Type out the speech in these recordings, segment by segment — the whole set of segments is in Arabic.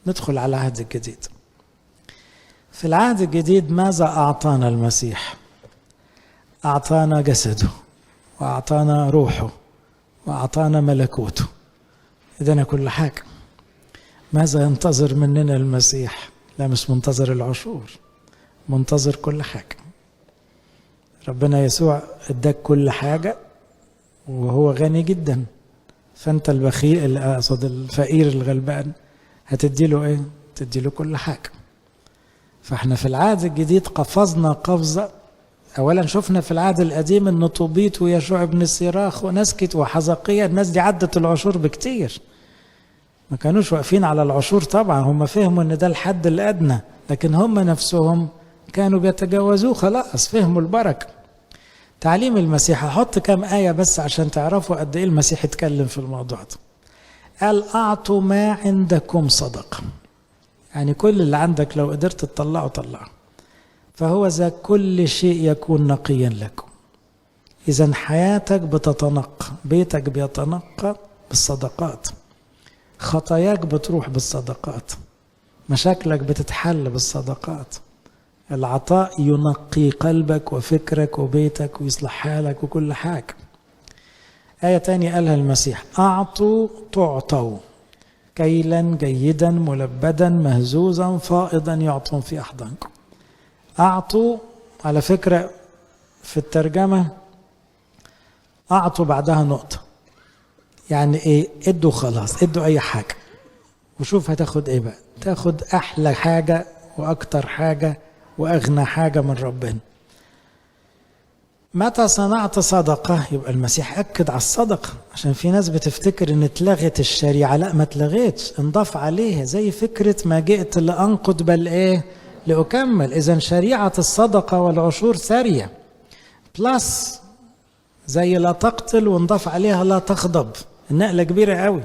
ندخل على العهد الجديد. في العهد الجديد ماذا أعطانا المسيح؟ أعطانا جسده، وأعطانا روحه، وأعطانا ملكوته. إذن كل حاجة. ماذا ينتظر مننا المسيح؟ لا، مش منتظر العشور، منتظر كل حاجة. ربنا يسوع اداك كل حاجة وهو غني جدا، فأنت البخيل، أقصد الفقير الغلبان، هتديله إيه؟ تديله كل حاجة. فإحنا في العهد الجديد قفزنا قفزة. أولا شفنا في العهد القديم أن طوبيت ويشوع بن السراخ ونسكت وحزقية، الناس دي عدت العشور بكتير، ما كانوش واقفين على العشور. طبعا هم فهموا أن ده الحد الأدنى، لكن هم نفسهم كانوا بيتجاوزوه، خلاص فهموا البركة. تعليم المسيح، أحط كام آية بس عشان تعرفوا قد إيه المسيح اتكلم في الموضوع ده. قال أعطوا ما عندكم صدقة، يعني كل اللي عندك لو قدرت تطلعه طلعه، فهو ذا كل شيء يكون نقيا لكم. إذن حياتك بتتنقى، بيتك بيتنقى بالصدقات، خطاياك بتروح بالصدقات، مشاكلك بتتحل بالصدقات. العطاء ينقي قلبك وفكرك وبيتك ويصلح حالك وكل حاجة. آية تانية قالها المسيح: أعطوا تعطوا كيلا جيدا ملبدا مهزوزا فائضا يعطون في أحضانكم. أعطوا، على فكرة في الترجمة أعطوا بعدها نقطة، يعني إيه؟ ادوا خلاص، ادوا أي حاجة وشوف هتاخد إيه بقى. تاخد أحلى حاجة وأكتر حاجة وأغنى حاجة من ربنا. متى صنعت صدقة؟ يبقى المسيح أكد على الصدقة، عشان في ناس بتفتكر إن اتلغت الشريعة. لا، ما اتلغتش، انضاف عليها، زي فكرة ما جئت لأنقض بل إيه؟ لأكمل. إذن شريعة الصدقة والعشور سارية بلس، زي لا تقتل وانضاف عليها لا تغضب، النقلة كبيرة قوي.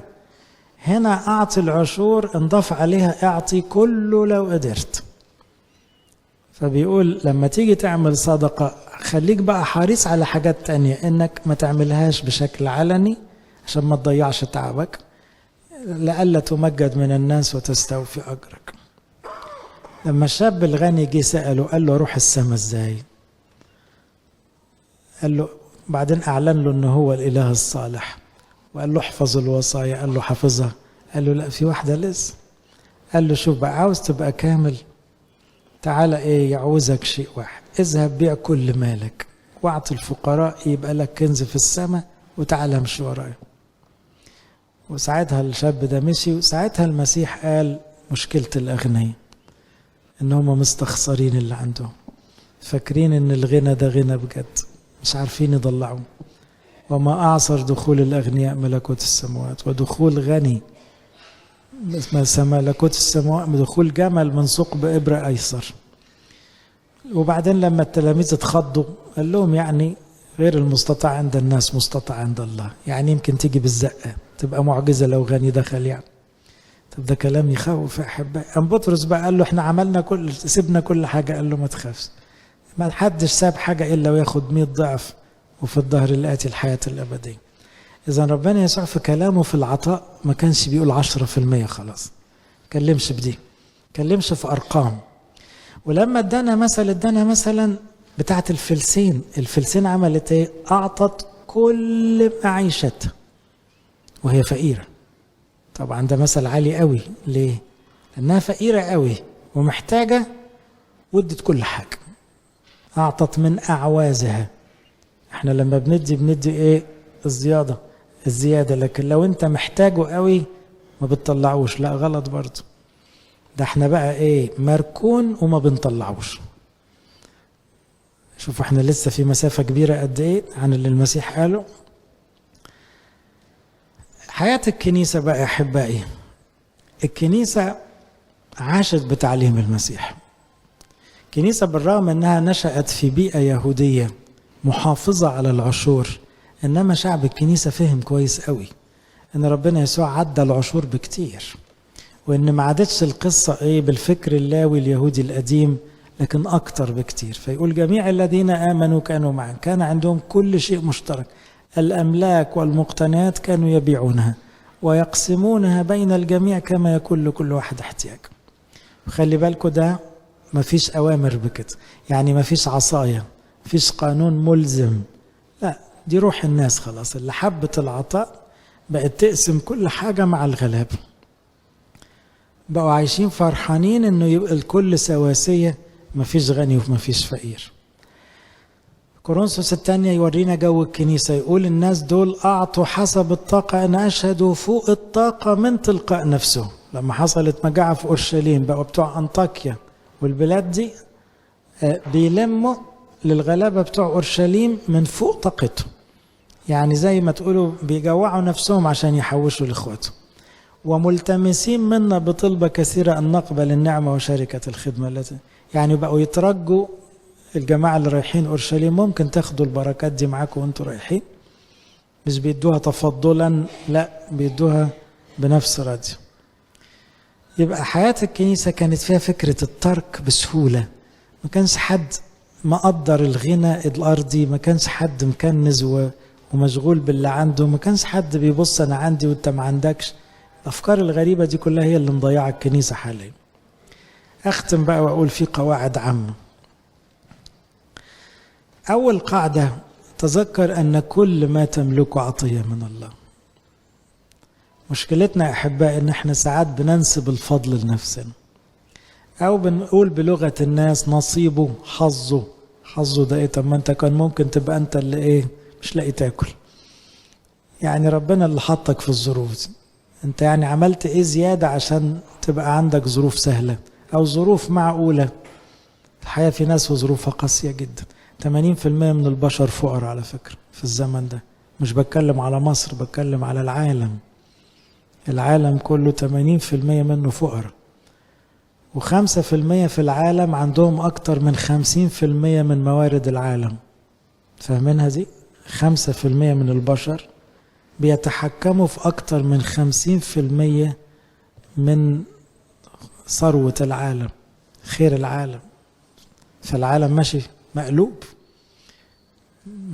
هنا أعطي العشور، انضاف عليها أعطي كله لو قدرت. فبيقول لما تيجي تعمل صدقة خليك بقى حريص على حاجات تانية، إنك ما تعملهاش بشكل علني عشان ما تضيعش تعبك، لألا تمجد من الناس وتستوفي أجرك. لما الشاب الغني جه سأله، قال له روح السما ازاي؟ قال له، بعدين أعلن له أنه هو الإله الصالح، وقال له احفظ الوصايا. قال له حفظها. قال له لا، في واحدة لسه. قال له شوف بقى، عاوز تبقى كامل؟ تعالى ايه، يعوزك شيء واحد، اذهب بيع كل مالك واعطي الفقراء، يبقى لك كنز في السماء، وتعالى امشي ورايا. وساعتها الشاب ده مشي. وساعتها المسيح قال مشكلة الأغنياء ان هم مستخسرين اللي عندهم، فاكرين ان الغنى ده غنى بجد، مش عارفين يضلعوه. وما أعصر دخول الأغنياء ملكوت السماوات. ودخول غني ملكوت السماوات دخول جمل من ثقب إبرة أيسر. وبعدين لما التلاميذ اتخضوا قال لهم يعني غير المستطاع عند الناس مستطاع عند الله. يعني يمكن تيجي بالزقة، تبقى معجزة لو غني دخل يعني. طب ده كلام يخوف يا أحبائي. أم بطرس بقى قال له احنا عملنا سيبنا كل حاجة. قال له ما تخافش، ما حدش ساب حاجة إلا وياخد 100 ضعف، وفي الظهر الآتي الحياة الأبدية. إذا ربنا يسوع في كلامه في العطاء ما كانش بيقول 10% خلاص، كلمش بدي، كلمش في أرقام. ولما ادانا مثلا بتاعت الفلسين. الفلسين عملت ايه؟ أعطت كل معيشتها وهي فقيرة. طبعا ده مثل عالي قوي. ليه؟ لأنها فقيرة قوي ومحتاجة، ودت كل حاجة، أعطت من أعوازها. احنا لما بندي ايه؟ الزيادة. لكن لو انت محتاجه قوي ما بتطلعوش، لا غلط برضه. ده احنا بقى ايه؟ مركون وما بنطلعوش. شوفوا احنا لسه في مسافة كبيرة قد ايه عن اللي المسيح قاله. حياة الكنيسة بقى يا احبائي، الكنيسة عاشت بتعليم المسيح. الكنيسة بالرغم انها نشأت في بيئة يهودية محافظة على العشور، إنما شعب الكنيسة فهم كويس قوي إن ربنا يسوع عدى العشور بكتير، وإن ما عادتش القصة إيه بالفكر اللاوي اليهودي القديم، لكن أكتر بكتير. فيقول جميع الذين آمنوا كانوا معا، كان عندهم كل شيء مشترك، الأملاك والمقتنيات كانوا يبيعونها ويقسمونها بين الجميع كما يكون لكل واحد احتياج. خلي بالكوا ده مفيش أوامر بكده، يعني مفيش عصاية، مفيش قانون ملزم، لا، دي روح الناس خلاص، اللي حبت العطاء بقت تقسم كل حاجة مع الغلابة، بقوا عايشين فرحانين انه يبقى الكل سواسية، مفيش غني ومفيش فقير. كورنثوس الثانية يورينا جو الكنيسة، يقول الناس دول أعطوا حسب الطاقة، أن أشهدوا فوق الطاقة من تلقاء نفسه. لما حصلت مجاعة في أورشليم بقوا بتوع أنطاكيا والبلاد دي بيلموا للغلابة بتوع أورشليم من فوق طاقتهم، يعني زي ما تقولوا بيجوعوا نفسهم عشان يحوشوا لإخواتهم. وملتمسين منا بطلبة كثيرة أن نقبل النعمة وشركة الخدمة التي، يعني بقوا يترجوا الجماعة اللي رايحين أورشليم ممكن تاخدوا البركات دي معاكم وانتوا رايحين، مش بيدوها تفضلا، لا بيدوها بنفس راديو. يبقى حياة الكنيسة كانت فيها فكرة الترك بسهولة، ما كانش حد مقدر الغنى الأرضي، ما كانش حد مكنز ومشغول باللي عنده، ما كانش حد بيبص أنا عندي وانت ما عندكش. الأفكار الغريبة دي كلها هي اللي مضيعة الكنيسة حاليا. أختم بقى وأقول في قواعد عامة. أول قاعدة، تذكر أن كل ما تملكه عطية من الله. مشكلتنا يا أحباء إن إحنا ساعات بننسب الفضل لنفسنا، أو بنقول بلغة الناس نصيبه حظه. حظه ده إيه؟ طب ما أنت كان ممكن تبقى أنت اللي إيه مش لاقي تاكل، يعني ربنا اللي حطك في الظروف دي، أنت يعني عملت إيه زيادة عشان تبقى عندك ظروف سهلة أو ظروف معقولة؟ الحياة في ناس وظروفها قاسية جدا. 80% من البشر فقراء على فكرة في الزمن ده، مش بتكلم على مصر، بتكلم على العالم. العالم كله 80% منه فقراء، و5% في العالم عندهم أكتر من 50% من موارد العالم. فاهمينها دي؟ 5% من البشر بيتحكموا في أكتر من 50% من ثروة العالم، خير العالم. فالعالم ماشي مقلوب،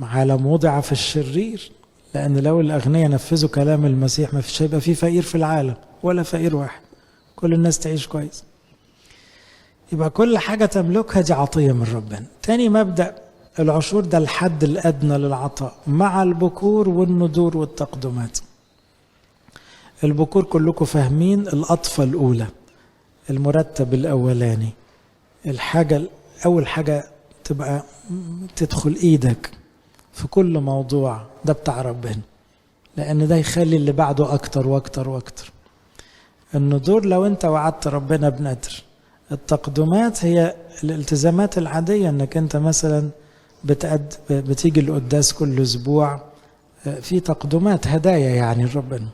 عالم وضع في الشرير، لأن لو الأغنياء نفذوا كلام المسيح ما فيش هيبقى في فقير في العالم ولا فقير واحد، كل الناس تعيش كويس. يبقى كل حاجة تملكها دي عطية من ربنا. تاني مبدأ، العشور ده الحد الأدنى للعطاء مع البكور والندور والتقدمات. البكور كلكم فاهمين، الأطفة الأولى، المرتب الأولاني، الحاجة أول حاجة تبقى تدخل إيدك في كل موضوع، ده بتاع ربنا، لأن ده يخلي اللي بعده أكتر وأكتر وأكتر. الندور لو أنت وعدت ربنا بندر. التقدمات هي الالتزامات العادية، أنك أنت مثلا بتيجي القداس كل أسبوع، في تقدمات هدايا يعني ربنا.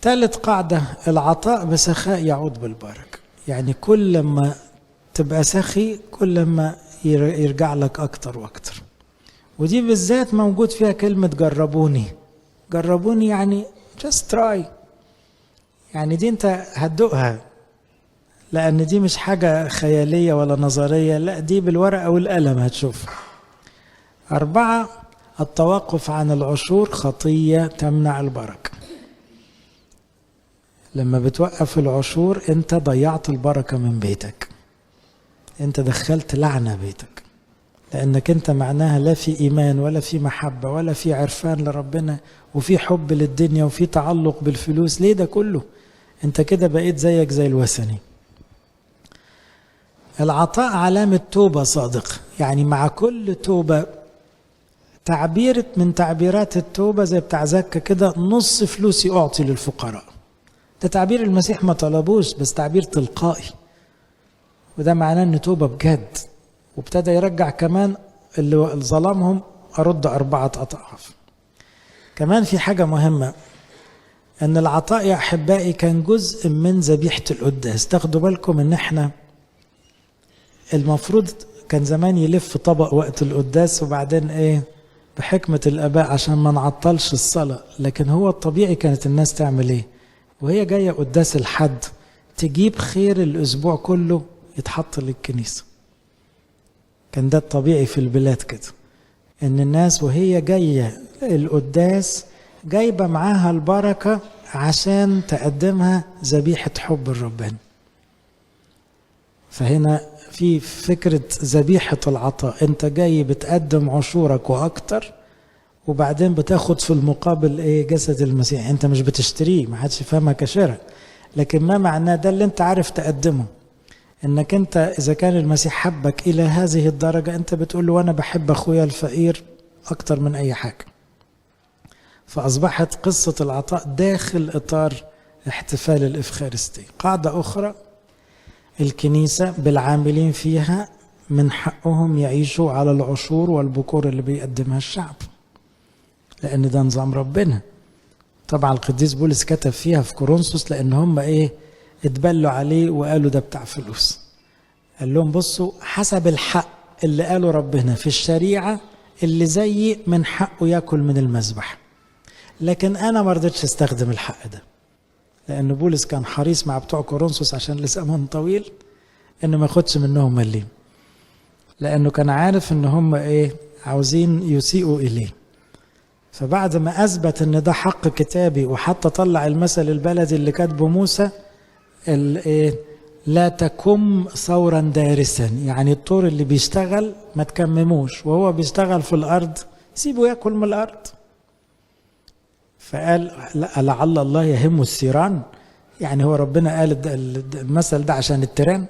ثالث قاعدة، العطاء بسخاء يعود بالبركة، يعني كل ما تبقى سخي كل ما يرجع لك أكتر وأكتر. ودي بالذات موجود فيها كلمة جربوني. جربوني يعني just try، يعني دي انت هتدوقها، لأن دي مش حاجة خيالية ولا نظرية، لا دي بالورقة والقلم هتشوف. 4، التوقف عن العشور خطية تمنع البركة. لما بتوقف العشور انت ضيعت البركة من بيتك، انت دخلت لعنة بيتك، لأنك أنت معناها لا في إيمان ولا في محبة ولا في عرفان لربنا وفي حب للدنيا وفي تعلق بالفلوس. ليه ده كله؟ أنت كده بقيت زيك زي الوثني. العطاء علامة توبة صادق، يعني مع كل توبة تعبير من تعبيرات التوبة زي بتاع زكا كده، نص فلوسي أعطي للفقراء. ده تعبير المسيح ما طلبوش، بس تعبير تلقائي، وده معناه أن توبة بجد. وابتدى يرجع كمان اللي ظلمهم، أرد 4 أضعاف. كمان في حاجة مهمة، أن العطاء يا أحبائي كان جزء من ذبيحة القداس. تاخدوا بالكم أن احنا المفروض كان زمان يلف طبق وقت القداس، وبعدين إيه بحكمة الآباء عشان ما نعطلش الصلاة، لكن هو الطبيعي كانت الناس تعمل إيه وهي جاية قداس الحد؟ تجيب خير الأسبوع كله يتحط للكنيسة. كان ده الطبيعي في البلاد كده، ان الناس وهي جاية القداس جايبة معاها البركة عشان تقدمها ذبيحة حب لربنا. فهنا في فكرة ذبيحة العطاء، انت جاي بتقدم عشورك واكتر، وبعدين بتاخد في المقابل ايه؟ جسد المسيح. انت مش بتشتريه، ما حدش يفهمها كشراء، لكن ما معناه ده اللي انت عارف تقدمه، انك انت اذا كان المسيح حبك الى هذه الدرجة، انت بتقول له انا بحب اخويا الفقير اكتر من اي حاجة. فاصبحت قصة العطاء داخل اطار احتفال الافخارستية. قاعدة اخرى، الكنيسة بالعاملين فيها من حقهم يعيشوا على العشور والبكور اللي بيقدمها الشعب، لأن ده نظام ربنا. طبعا القديس بولس كتب فيها في كورنثوس، لأن هم إيه؟ اتبلوا عليه وقالوا ده بتاع فلوس. قال لهم بصوا، حسب الحق اللي قاله ربنا في الشريعة، اللي زيي من حقه يأكل من المذبح، لكن أنا ما رضيتش استخدم الحق ده، لأن بولس كان حريص مع بتوع كورنثوس عشان لسانهم طويل إنه ما ياخدش منهم مليم، لأنه كان عارف إن هم إيه؟ عاوزين يسيئوا إليه. فبعد ما أثبت إن ده حق كتابي، وحتى طلع المثل البلدي اللي كاتبه موسى، لا تكم ثورا دارسا، يعني الطور اللي بيشتغل ما تكمموش، وهو بيشتغل في الأرض سيبه يأكل من الأرض. فقال لعل الله يهم الثيران، يعني هو ربنا قال المثل ده عشان التيران؟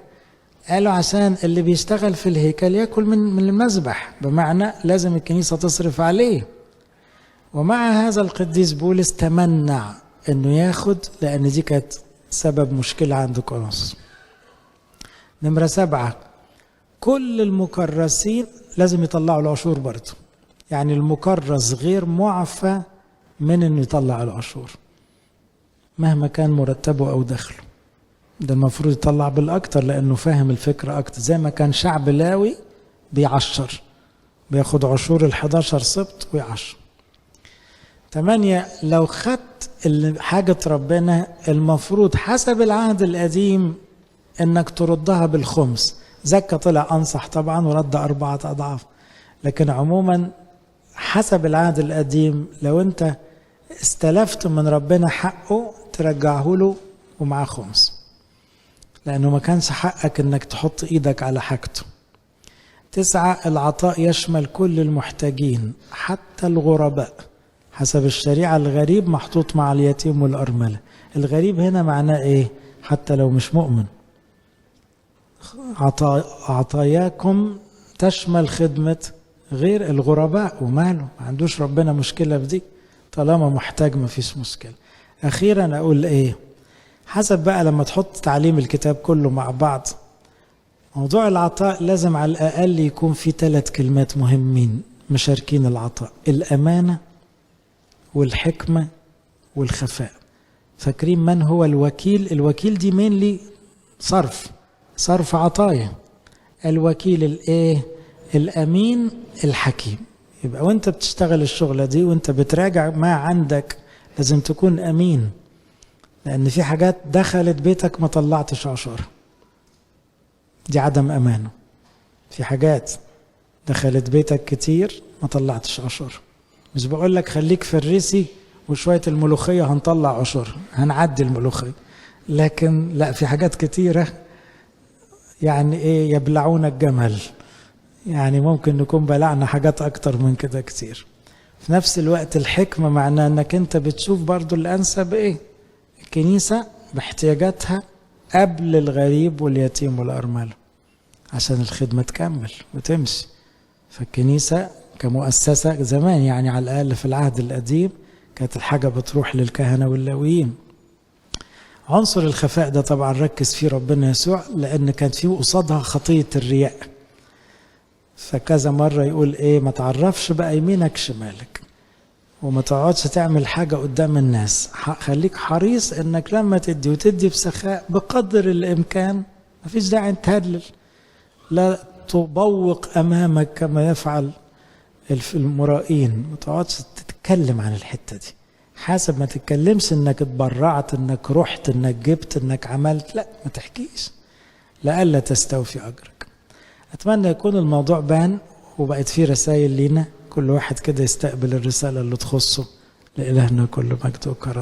قالوا عشان اللي بيشتغل في الهيكل يأكل من المذبح، بمعنى لازم الكنيسة تصرف عليه. ومع هذا القديس بولس تمنع انه ياخد، لان دي كانت سبب مشكلة عند كورنثوس. نمرة 7، كل المكرسين لازم يطلعوا العشور برضه، يعني المكرس غير معفى من انه يطلع العشور مهما كان مرتبه او دخله. ده المفروض يطلع بالاكتر، لانه فاهم الفكرة اكتر، زي ما كان شعب لاوي بيعشر، بياخد عشور ال11 سبط ويعشر. 8، لو خدت حاجة ربنا المفروض حسب العهد القديم انك تردها بالخمس. زكاة طلع انصح طبعا ورد 4 أضعاف، لكن عموما حسب العهد القديم لو انت استلفت من ربنا حقه ترجعه له ومعاه خمس، لانه ما كانش حقك انك تحط ايدك على حاجته. 9، العطاء يشمل كل المحتاجين حتى الغرباء. حسب الشريعة الغريب محطوط مع اليتيم والأرملة. الغريب هنا معناه ايه؟ حتى لو مش مؤمن. عطاياكم تشمل خدمة غير الغرباء، وماله، ما عندوش ربنا مشكلة بدي، طالما محتاج ما فيش مشكلة. أخيرا أقول ايه؟ حسب بقى لما تحط تعليم الكتاب كله مع بعض، موضوع العطاء لازم على الأقل يكون في 3 كلمات مهمين مشاركين العطاء: الأمانة والحكمة والخفاء. فاكرين من هو الوكيل؟ الوكيل دي مين؟ صرف عطايا. الوكيل الايه؟ الأمين الحكيم. يبقى وانت بتشتغل الشغلة دي وانت بتراجع ما عندك لازم تكون أمين، لأن في حاجات دخلت بيتك ما طلعتش عشرة، دي عدم أمانة. في حاجات دخلت بيتك كتير ما طلعتش عشرة. مش بقول لك خليك فريسي وشوية الملوخية هنطلع عشرة، هنعدي الملوخية، لكن لا، في حاجات كتيرة يعني ايه؟ يبلعون الجمل، يعني ممكن نكون بلعنا حاجات اكتر من كده كتير. في نفس الوقت الحكمة معناه انك انت بتشوف برضو الانسب ايه؟ الكنيسة باحتياجاتها قبل الغريب واليتيم والأرملة عشان الخدمة تكمل وتمشي. فالكنيسة كمؤسسة زمان، يعني على الأقل في العهد القديم، كانت الحاجة بتروح للكهنة واللاويين. عنصر الخفاء ده طبعا ركز فيه ربنا يسوع، لأن كانت فيه قصادها خطية الرياء. فكذا مرة يقول ايه؟ ما تعرفش بقى يمينك شمالك، وما تقعدش تعمل حاجة قدام الناس. خليك حريص انك لما تدي وتدي بسخاء بقدر الامكان، مفيش داعي تهلل. لا تبوق امامك كما يفعل المرائين. ما تقعدش تتكلم عن الحتة دي. حاسب ما تتكلمش انك اتبرعت، انك رحت، انك جبت، انك عملت، لا، ما تحكيش لألا تستوفي اجرك. اتمنى يكون الموضوع بان وبقت فيه رسائل لينا، كل واحد كده يستقبل الرسالة اللي تخصه. لإلهنا كل مجد وكرم.